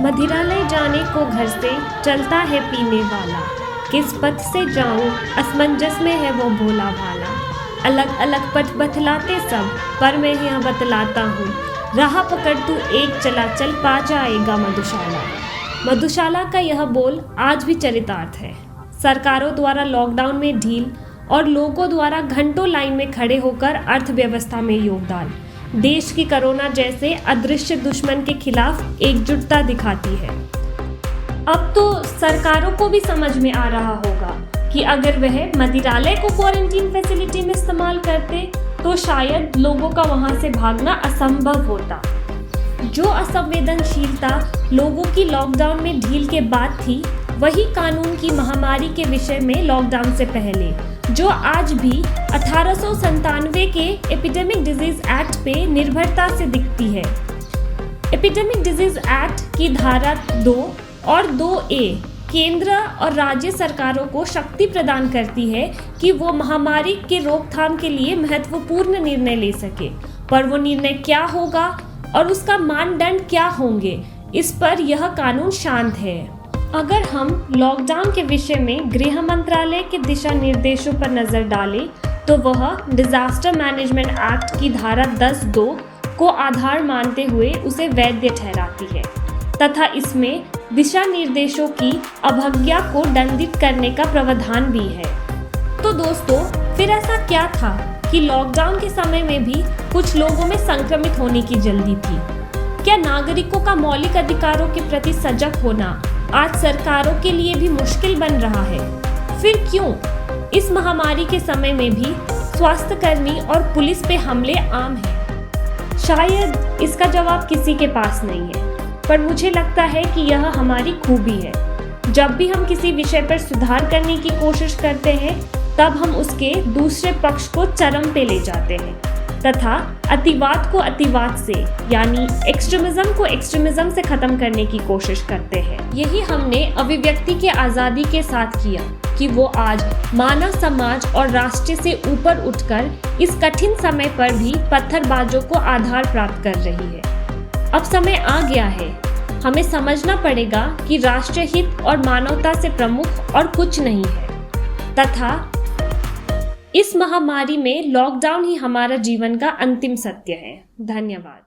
मदिरालय जाने को घर से चलता है पीने वाला, किस पथ से जाऊं असमंजस में है वो भोला भाला। अलग अलग पथ बतलाते सब, पर मैं यहाँ बतलाता हूँ, राह पकड़ तू एक चला चल पा जाएगा मधुशाला। मधुशाला का यह बोल आज भी चरितार्थ है। सरकारों द्वारा लॉकडाउन में ढील और लोगों द्वारा घंटों लाइन में खड़े होकर अर्थव्यवस्था में योगदान देश की कोरोना जैसे अदृश्य दुश्मन के खिलाफ एकजुटता दिखाती है। अब तो सरकारों को भी समझ में आ रहा होगा कि अगर वह मदिरालय को क्वारंटीन फैसिलिटी में इस्तेमाल करते तो शायद लोगों का वहां से भागना असंभव होता। जो असंवेदनशीलता लोगों की लॉकडाउन में ढील के बाद थी, वही कानून की महामारी के विषय में लॉकडाउन से पहले, जो आज भी 1897 के एपिडेमिक डिजीज एक्ट पे निर्भरता से दिखती है। एपिडेमिक डिजीज एक्ट की धारा 2 और 2A केंद्र और राज्य सरकारों को शक्ति प्रदान करती है कि वो महामारी के रोकथाम के लिए महत्वपूर्ण निर्णय ले सके, पर वो निर्णय क्या होगा और उसका मानदंड क्या होंगे, इस पर यह कानून शांत है। अगर हम लॉकडाउन के विषय में गृह मंत्रालय के दिशा निर्देशों पर नजर डालें तो वह डिजास्टर मैनेजमेंट एक्ट की धारा 10(2) को आधार मानते हुए उसे वैध ठहराती है तथा इसमें दिशा निर्देशों की अवज्ञा को दंडित करने का प्रावधान भी है। तो दोस्तों, फिर ऐसा क्या था कि लॉकडाउन के समय में भी कुछ लोगों में संक्रमित होने की जल्दी थी? क्या नागरिकों का मौलिक अधिकारों के प्रति सजग होना आज सरकारों के लिए भी मुश्किल बन रहा है? फिर क्यों इस महामारी के समय में भी स्वास्थ्यकर्मी और पुलिस पे हमले आम हैं? शायद इसका जवाब किसी के पास नहीं है, पर मुझे लगता है कि यह हमारी खूबी है। जब भी हम किसी विषय पर सुधार करने की कोशिश करते हैं, तब हम उसके दूसरे पक्ष को चरम पे ले जाते हैं तथा अतिवाद को अतिवाद से, यानी एक्सट्रीमिज्म को एक्सट्रीमिज्म से खत्म करने की कोशिश करते हैं। यही हमने अभिव्यक्ति के आज़ादी के साथ किया कि वो आज मानव समाज और राष्ट्र से ऊपर उठकर इस कठिन समय पर भी पत्थरबाजों को आधार प्राप्त कर रही है। अब समय आ गया है, हमें समझना पड़ेगा कि राष्ट्रीय हित और मानवता से प्रमुख और कुछ नहीं है तथा इस महामारी में लॉकडाउन ही हमारा जीवन का अंतिम सत्य है। धन्यवाद।